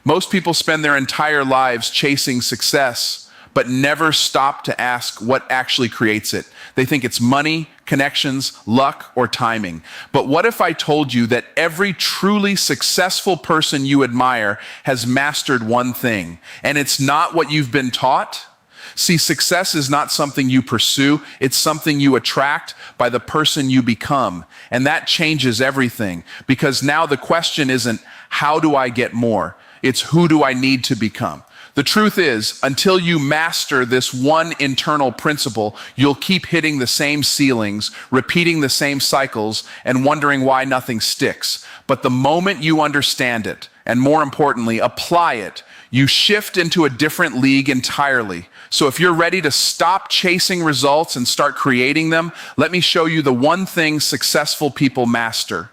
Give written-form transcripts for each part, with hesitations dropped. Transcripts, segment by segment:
Most people spend their entire lives chasing success, but never stop to ask what actually creates it. They think it's money, connections, luck, or timing. But what if I told you that every truly successful person you admire has mastered one thing, and it's not what you've been taught? See, success is not something you pursue, it's something you attract by the person you become. And that changes everything, because now the question isn't, how do I get more? It's who do I need to become? The truth is, until you master this one internal principle, you'll keep hitting the same ceilings, repeating the same cycles, and wondering why nothing sticks. But the moment you understand it, and more importantly, apply it, you shift into a different league entirely. So if you're ready to stop chasing results and start creating them, let me show you the one thing successful people master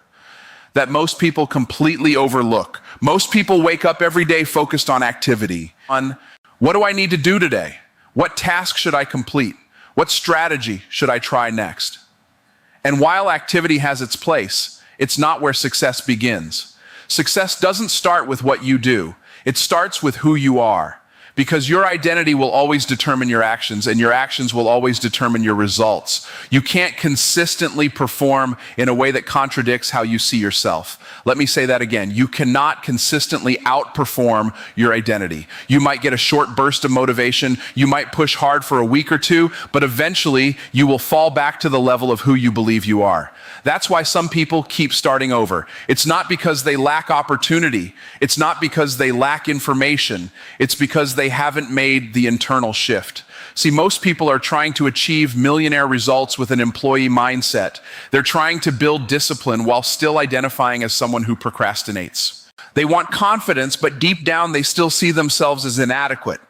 that most people completely overlook. Most people wake up every day focused on activity, on what do I need to do today? What task should I complete? What strategy should I try next? And while activity has its place, it's not where success begins. Success doesn't start with what you do. It starts with who you are. Because your identity will always determine your actions, and your actions will always determine your results. You can't consistently perform in a way that contradicts how you see yourself. Let me say that again. You cannot consistently outperform your identity. You might get a short burst of motivation, you might push hard for a week or two, but eventually you will fall back to the level of who you believe you are. That's why some people keep starting over. It's not because they lack opportunity. It's not because they lack information. It's because they haven't made the internal shift. See, most people are trying to achieve millionaire results with an employee mindset. They're trying to build discipline while still identifying as someone who procrastinates. They want confidence, but deep down they still see themselves as inadequate.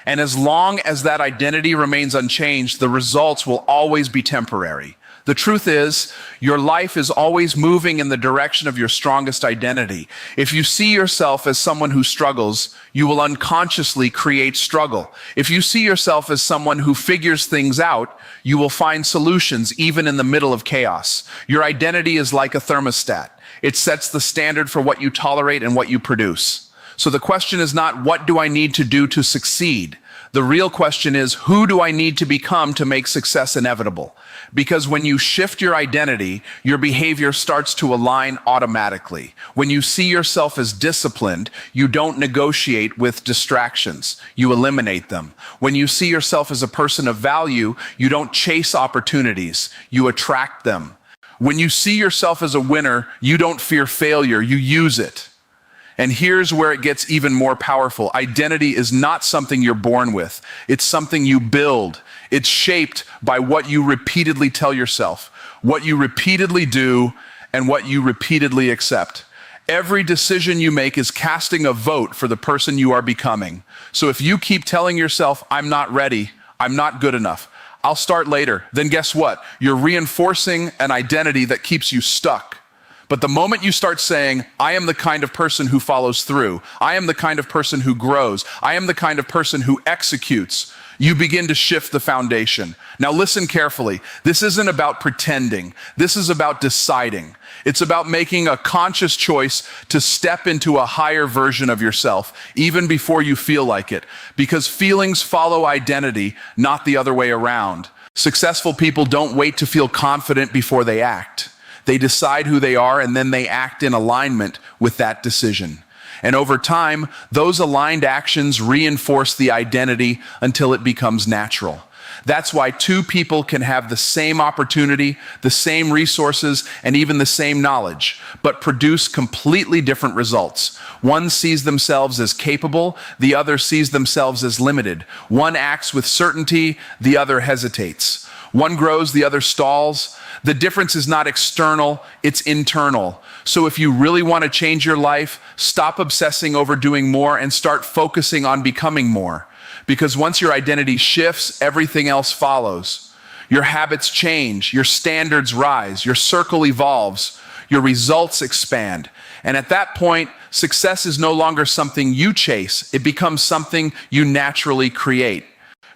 And as long as that identity remains unchanged, the results will always be temporary. The truth is, your life is always moving in the direction of your strongest identity. If you see yourself as someone who struggles, you will unconsciously create struggle. If you see yourself as someone who figures things out, you will find solutions even in the middle of chaos. Your identity is like a thermostat. It sets the standard for what you tolerate and what you produce. So the question is not, what do I need to do to succeed? The real question is, who do I need to become to make success inevitable? Because when you shift your identity, your behavior starts to align automatically. When you see yourself as disciplined, you don't negotiate with distractions. You eliminate them. When you see yourself as a person of value, you don't chase opportunities. You attract them. When you see yourself as a winner, you don't fear failure. You use it. And here's where it gets even more powerful. Identity is not something you're born with. It's something you build. It's shaped by what you repeatedly tell yourself, what you repeatedly do, and what you repeatedly accept. Every decision you make is casting a vote for the person you are becoming. So if you keep telling yourself, I'm not ready, I'm not good enough, I'll start later, then guess what? You're reinforcing an identity that keeps you stuck. But the moment you start saying, I am the kind of person who follows through, I am the kind of person who grows, I am the kind of person who executes, you begin to shift the foundation. Now listen carefully. This isn't about pretending. This is about deciding. It's about making a conscious choice to step into a higher version of yourself, even before you feel like it. Because feelings follow identity, not the other way around. Successful people don't wait to feel confident before they act. They decide who they are, and then they act in alignment with that decision. And over time, those aligned actions reinforce the identity until it becomes natural. That's why two people can have the same opportunity, the same resources, and even the same knowledge, but produce completely different results. One sees themselves as capable, the other sees themselves as limited. One acts with certainty, the other hesitates. One grows, the other stalls. The difference is not external, it's internal. So if you really want to change your life, stop obsessing over doing more and start focusing on becoming more. Because once your identity shifts, everything else follows. Your habits change, your standards rise, your circle evolves, your results expand. And at that point, success is no longer something you chase, it becomes something you naturally create.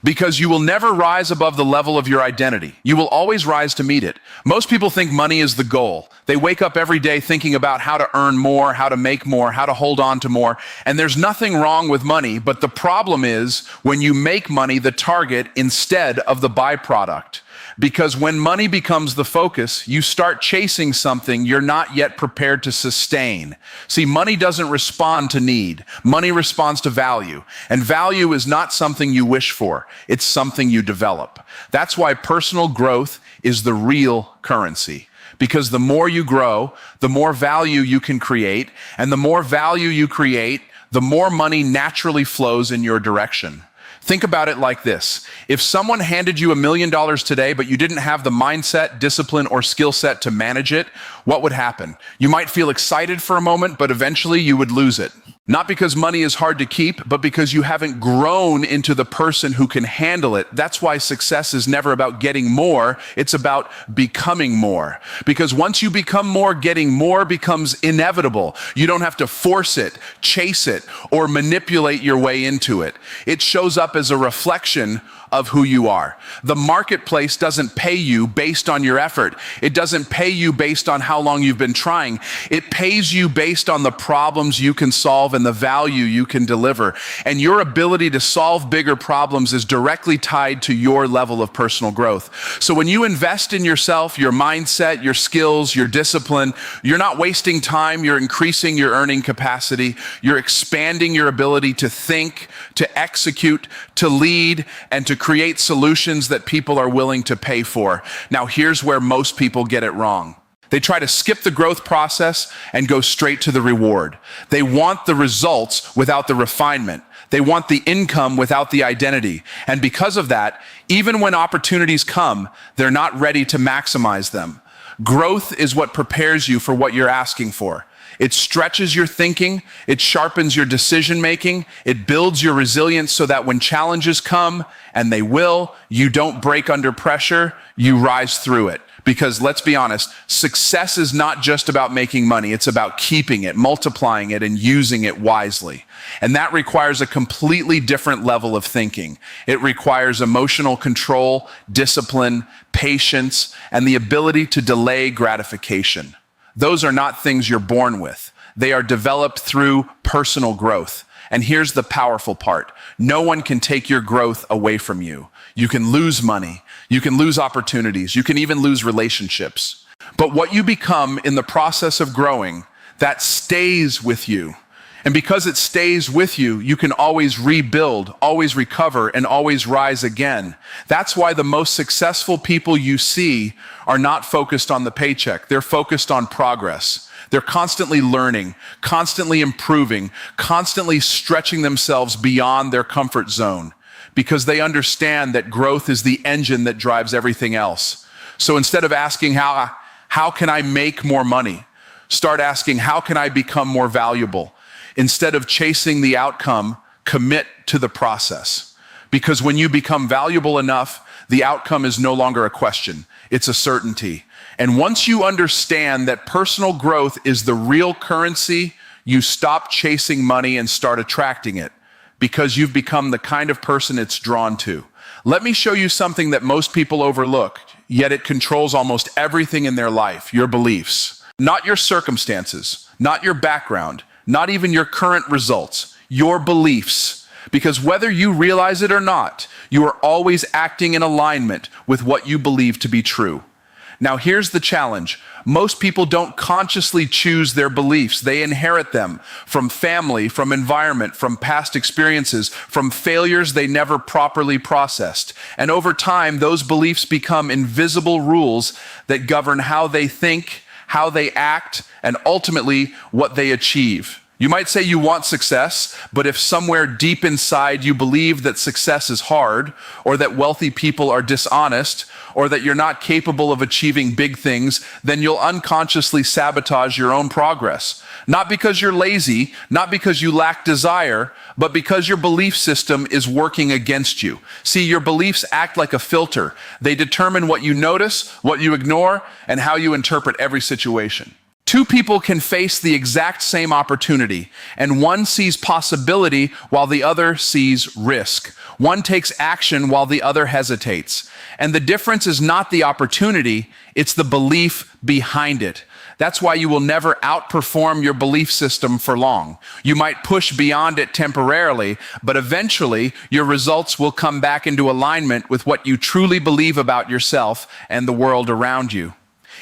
because you will never rise above the level of your identity. You will always rise to meet it. Most people think money is the goal. They wake up every day thinking about how to earn more, how to make more, how to hold on to more. And there's nothing wrong with money, but the problem is when you make money the target instead of the byproduct. Because when money becomes the focus, you start chasing something you're not yet prepared to sustain. See, money doesn't respond to need. Money responds to value. And value is not something you wish for. It's something you develop. That's why personal growth is the real currency. Because the more you grow, the more value you can create. And the more value you create, the more money naturally flows in your direction. Think about it like this. If someone handed you $1 million today, but you didn't have the mindset, discipline, or skill set to manage it, what would happen? You might feel excited for a moment, but eventually you would lose it. Not because money is hard to keep, but because you haven't grown into the person who can handle it. That's why success is never about getting more. It's about becoming more. Because once you become more, getting more becomes inevitable. You don't have to force it, chase it, or manipulate your way into it. It shows up as a reflection of who you are. The marketplace doesn't pay you based on your effort. It doesn't pay you based on how long you've been trying. It pays you based on the problems you can solve and the value you can deliver. And your ability to solve bigger problems is directly tied to your level of personal growth. So when you invest in yourself, your mindset, your skills, your discipline, you're not wasting time, you're increasing your earning capacity, you're expanding your ability to think, to execute, to lead, and to create solutions that people are willing to pay for. Now, here's where most people get it wrong. They try to skip the growth process and go straight to the reward. They want the results without the refinement. They want the income without the identity. And because of that, even when opportunities come, they're not ready to maximize them. Growth is what prepares you for what you're asking for. It stretches your thinking, it sharpens your decision making, it builds your resilience so that when challenges come, and they will, you don't break under pressure, you rise through it. Because let's be honest, success is not just about making money, it's about keeping it, multiplying it, and using it wisely. And that requires a completely different level of thinking. It requires emotional control, discipline, patience, and the ability to delay gratification. Those are not things you're born with. They are developed through personal growth. And here's the powerful part. No one can take your growth away from you. You can lose money. You can lose opportunities. You can even lose relationships. But what you become in the process of growing, that stays with you. And because it stays with you, you can always rebuild, always recover, and always rise again. That's why the most successful people you see are not focused on the paycheck. They're focused on progress. They're constantly learning, constantly improving, constantly stretching themselves beyond their comfort zone because they understand that growth is the engine that drives everything else. So instead of asking, how can I make more money? Start asking, how can I become more valuable? Instead of chasing the outcome, commit to the process. Because when you become valuable enough, the outcome is no longer a question. It's a certainty. And once you understand that personal growth is the real currency, you stop chasing money and start attracting it because you've become the kind of person it's drawn to. Let me show you something that most people overlook, yet it controls almost everything in their life, your beliefs. Not your circumstances, not your background, not even your current results, your beliefs. Because whether you realize it or not, you are always acting in alignment with what you believe to be true. Now here's the challenge. Most people don't consciously choose their beliefs. They inherit them from family, from environment, from past experiences, from failures they never properly processed. And over time, those beliefs become invisible rules that govern how they think, how they act, and ultimately what they achieve. You might say you want success, but if somewhere deep inside you believe that success is hard, or that wealthy people are dishonest, or that you're not capable of achieving big things, then you'll unconsciously sabotage your own progress. Not because you're lazy, not because you lack desire, but because your belief system is working against you. See, your beliefs act like a filter. They determine what you notice, what you ignore, and how you interpret every situation. Two people can face the exact same opportunity, and one sees possibility while the other sees risk. One takes action while the other hesitates. And the difference is not the opportunity, it's the belief behind it. That's why you will never outperform your belief system for long. You might push beyond it temporarily, but eventually your results will come back into alignment with what you truly believe about yourself and the world around you.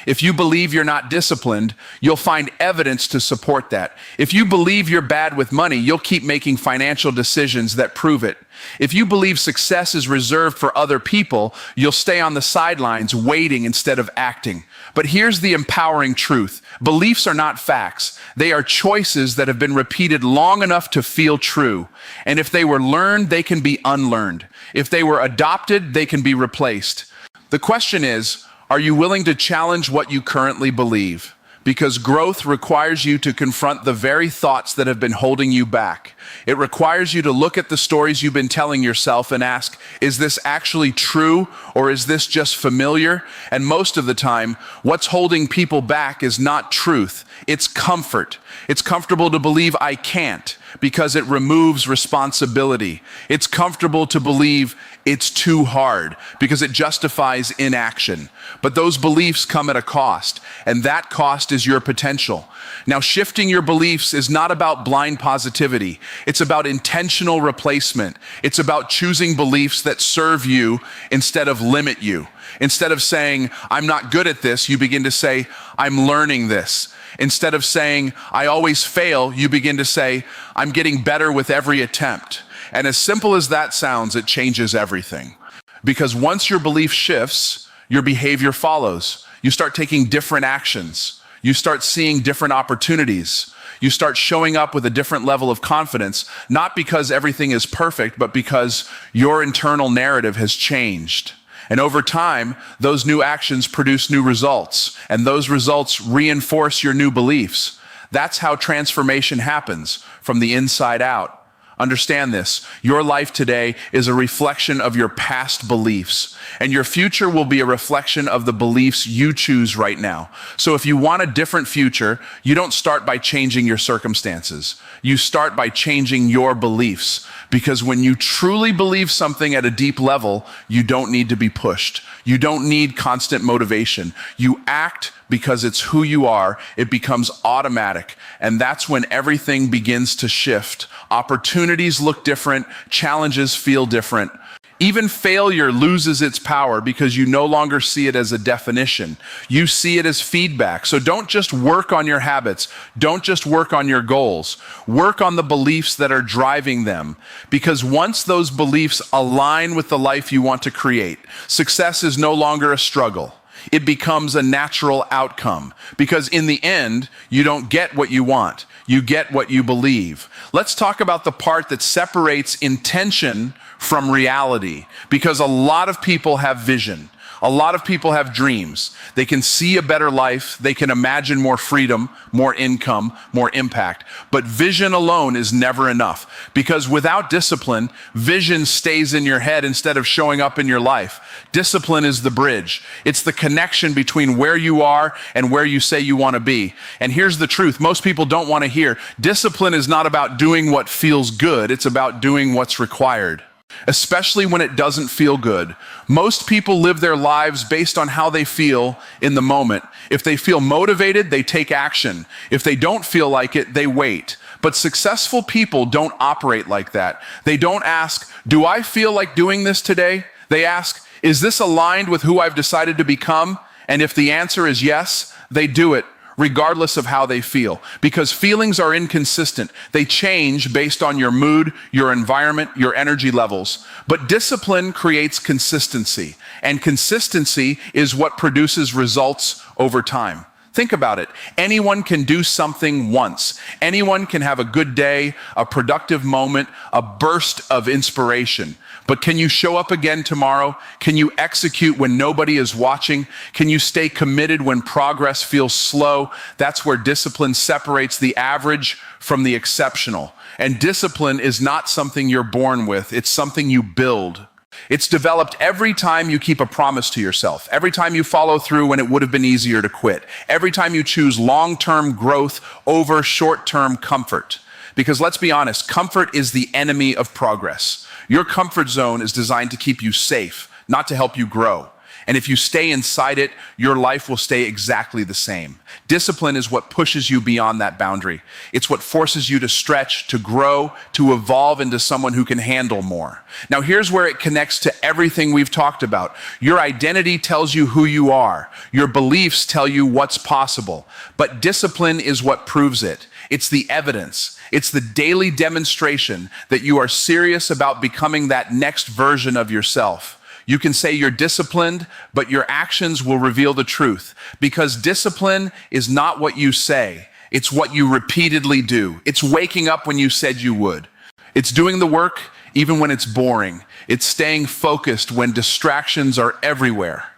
If you believe you're not disciplined, you'll find evidence to support that. If you believe you're bad with money, you'll keep making financial decisions that prove it. If you believe success is reserved for other people, you'll stay on the sidelines waiting instead of acting. But here's the empowering truth. Beliefs are not facts. They are choices that have been repeated long enough to feel true. And if they were learned, they can be unlearned. If they were adopted, they can be replaced. The question is, are you willing to challenge what you currently believe? Because growth requires you to confront the very thoughts that have been holding you back. It requires you to look at the stories you've been telling yourself and ask, is this actually true or is this just familiar? And most of the time, what's holding people back is not truth, it's comfort. It's comfortable to believe I can't because it removes responsibility. It's comfortable to believe it's too hard because it justifies inaction. But those beliefs come at a cost, and that cost is your potential. Now, shifting your beliefs is not about blind positivity. It's about intentional replacement. It's about choosing beliefs that serve you instead of limit you. Instead of saying, I'm not good at this, you begin to say, I'm learning this. Instead of saying, I always fail, you begin to say, I'm getting better with every attempt. And as simple as that sounds, it changes everything. Because once your belief shifts, your behavior follows. You start taking different actions. You start seeing different opportunities. You start showing up with a different level of confidence, not because everything is perfect, but because your internal narrative has changed. And over time, those new actions produce new results, and those results reinforce your new beliefs. That's how transformation happens, from the inside out. Understand this, your life today is a reflection of your past beliefs, and your future will be a reflection of the beliefs you choose right now. So if you want a different future, you don't start by changing your circumstances. You start by changing your beliefs, because when you truly believe something at a deep level, you don't need to be pushed. You don't need constant motivation. You act because it's who you are. It becomes automatic. And that's when everything begins to shift. Opportunities look different. Challenges feel different. Even failure loses its power because you no longer see it as a definition. You see it as feedback. So don't just work on your habits. Don't just work on your goals. Work on the beliefs that are driving them. Because once those beliefs align with the life you want to create, success is no longer a struggle. It becomes a natural outcome. Because in the end, you don't get what you want. You get what you believe. Let's talk about the part that separates intention from reality, because a lot of people have vision. A lot of people have dreams. They can see a better life. They can imagine more freedom, more income, more impact. But vision alone is never enough, because without discipline, vision stays in your head instead of showing up in your life. Discipline is the bridge. It's the connection between where you are and where you say you want to be. And here's the truth. Most people don't want to hear. Discipline is not about doing what feels good. It's about doing what's required. Especially when it doesn't feel good. Most people live their lives based on how they feel in the moment. If they feel motivated, they take action. If they don't feel like it, they wait. But successful people don't operate like that. They don't ask, do I feel like doing this today? They ask, is this aligned with who I've decided to become? And if the answer is yes, they do it, regardless of how they feel. Because feelings are inconsistent. They change based on your mood, your environment, your energy levels. But discipline creates consistency. And consistency is what produces results over time. Think about it. Anyone can do something once. Anyone can have a good day, a productive moment, a burst of inspiration. But can you show up again tomorrow? Can you execute when nobody is watching? Can you stay committed when progress feels slow? That's where discipline separates the average from the exceptional. And discipline is not something you're born with. It's something you build. It's developed every time you keep a promise to yourself, every time you follow through when it would have been easier to quit, every time you choose long-term growth over short-term comfort. Because let's be honest, comfort is the enemy of progress. Your comfort zone is designed to keep you safe, not to help you grow. And if you stay inside it, your life will stay exactly the same. Discipline is what pushes you beyond that boundary. It's what forces you to stretch, to grow, to evolve into someone who can handle more. Now, here's where it connects to everything we've talked about. Your identity tells you who you are. Your beliefs tell you what's possible. But discipline is what proves it. It's the evidence. It's the daily demonstration that you are serious about becoming that next version of yourself. You can say you're disciplined, but your actions will reveal the truth. Because discipline is not what you say, it's what you repeatedly do. It's waking up when you said you would. It's doing the work even when it's boring. It's staying focused when distractions are everywhere.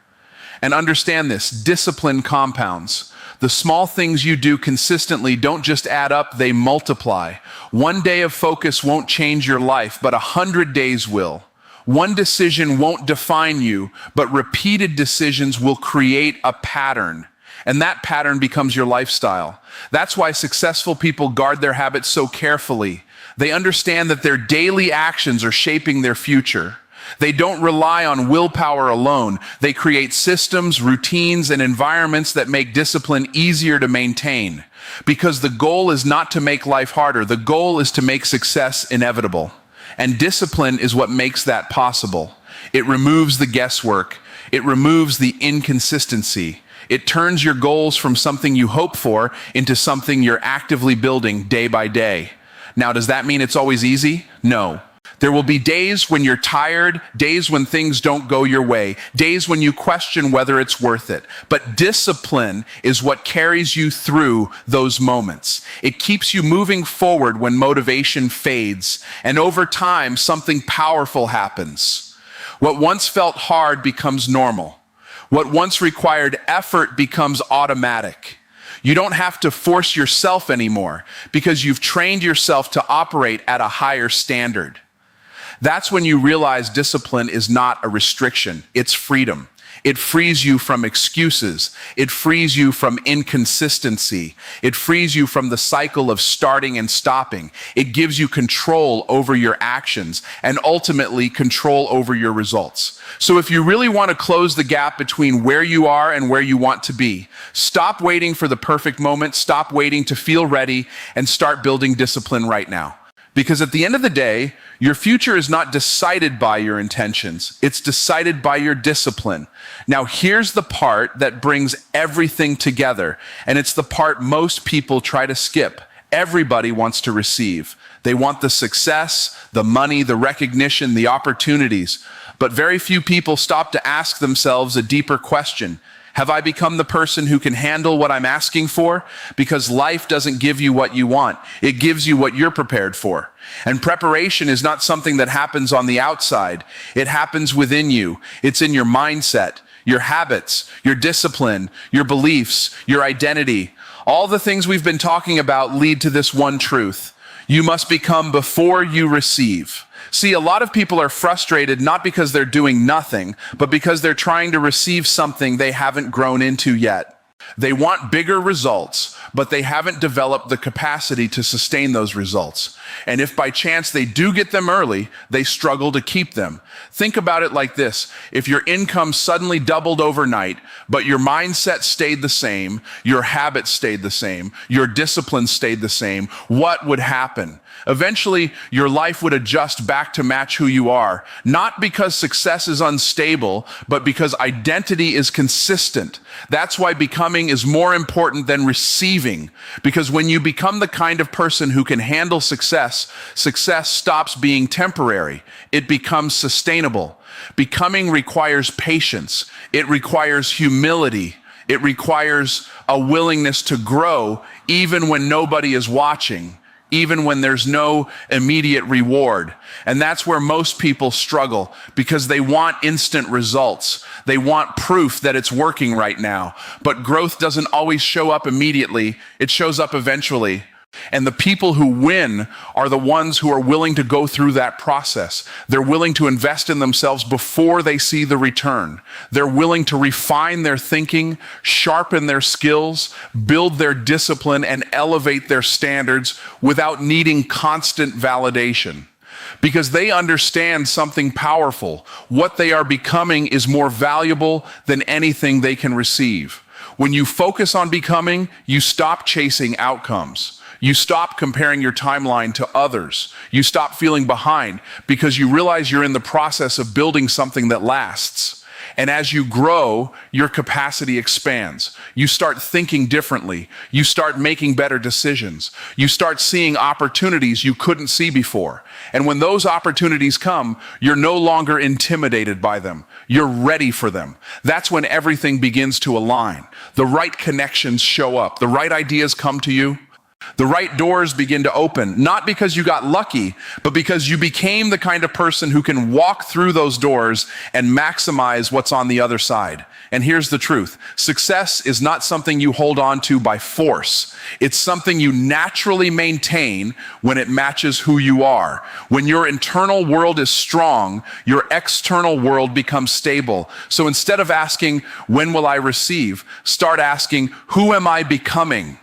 And understand this, discipline compounds. The small things you do consistently don't just add up, they multiply. One day of focus won't change your life, but 100 days will. One decision won't define you, but repeated decisions will create a pattern. And that pattern becomes your lifestyle. That's why successful people guard their habits so carefully. They understand that their daily actions are shaping their future. They don't rely on willpower alone. They create systems, routines, and environments that make discipline easier to maintain. Because the goal is not to make life harder. The goal is to make success inevitable. And discipline is what makes that possible. It removes the guesswork. It removes the inconsistency. It turns your goals from something you hope for into something you're actively building day by day. Now, does that mean it's always easy? No. There will be days when you're tired, days when things don't go your way, days when you question whether it's worth it. But discipline is what carries you through those moments. It keeps you moving forward when motivation fades, and over time, something powerful happens. What once felt hard becomes normal. What once required effort becomes automatic. You don't have to force yourself anymore because you've trained yourself to operate at a higher standard. That's when you realize discipline is not a restriction, it's freedom. It frees you from excuses. It frees you from inconsistency. It frees you from the cycle of starting and stopping. It gives you control over your actions and ultimately control over your results. So if you really want to close the gap between where you are and where you want to be, stop waiting for the perfect moment, stop waiting to feel ready, and start building discipline right now. Because at the end of the day, your future is not decided by your intentions. It's decided by your discipline. Now, here's the part that brings everything together, and it's the part most people try to skip. Everybody wants to receive. They want the success, the money, the recognition, the opportunities. But very few people stop to ask themselves a deeper question. Have I become the person who can handle what I'm asking for? Because life doesn't give you what you want. It gives you what you're prepared for. And preparation is not something that happens on the outside. It happens within you. It's in your mindset, your habits, your discipline, your beliefs, your identity. All the things we've been talking about lead to this one truth. You must become before you receive. See, a lot of people are frustrated not because they're doing nothing, but because they're trying to receive something they haven't grown into yet. They want bigger results, but they haven't developed the capacity to sustain those results. And if by chance they do get them early, they struggle to keep them. Think about it like this. If your income suddenly doubled overnight, but your mindset stayed the same, your habits stayed the same, your discipline stayed the same, what would happen? Eventually, your life would adjust back to match who you are, not because success is unstable, but because identity is consistent. That's why becoming is more important than receiving, because when you become the kind of person who can handle success, success stops being temporary. It becomes sustainable. Becoming requires patience. It requires humility. It requires a willingness to grow even when nobody is watching, even when there's no immediate reward. And that's where most people struggle because they want instant results. They want proof that it's working right now. But growth doesn't always show up immediately. It shows up eventually And the people who win are the ones who are willing to go through that process. They're willing to invest in themselves before they see the return. They're willing to refine their thinking, sharpen their skills, build their discipline, and elevate their standards without needing constant validation. Because they understand something powerful. What they are becoming is more valuable than anything they can receive. When you focus on becoming, you stop chasing outcomes. You stop comparing your timeline to others. You stop feeling behind because you realize you're in the process of building something that lasts. And as you grow, your capacity expands. You start thinking differently. You start making better decisions. You start seeing opportunities you couldn't see before. And when those opportunities come, you're no longer intimidated by them. You're ready for them. That's when everything begins to align. The right connections show up. The right ideas come to you. The right doors begin to open, not because you got lucky, but because you became the kind of person who can walk through those doors and maximize what's on the other side. And here's the truth. Success is not something you hold on to by force. It's something you naturally maintain when it matches who you are. When your internal world is strong, your external world becomes stable. So instead of asking, when will I receive? Start asking, who am I becoming?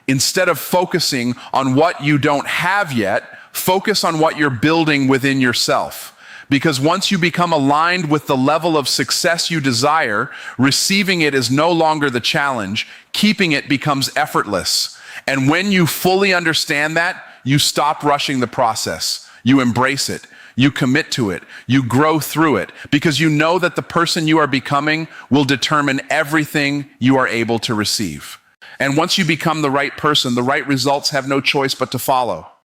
Instead of focusing on what you don't have yet, focus on what you're building within yourself. Because once you become aligned with the level of success you desire, receiving it is no longer the challenge, keeping it becomes effortless. And when you fully understand that, you stop rushing the process. You embrace it. You commit to it. You grow through it because you know that the person you are becoming will determine everything you are able to receive. And once you become the right person, the right results have no choice but to follow.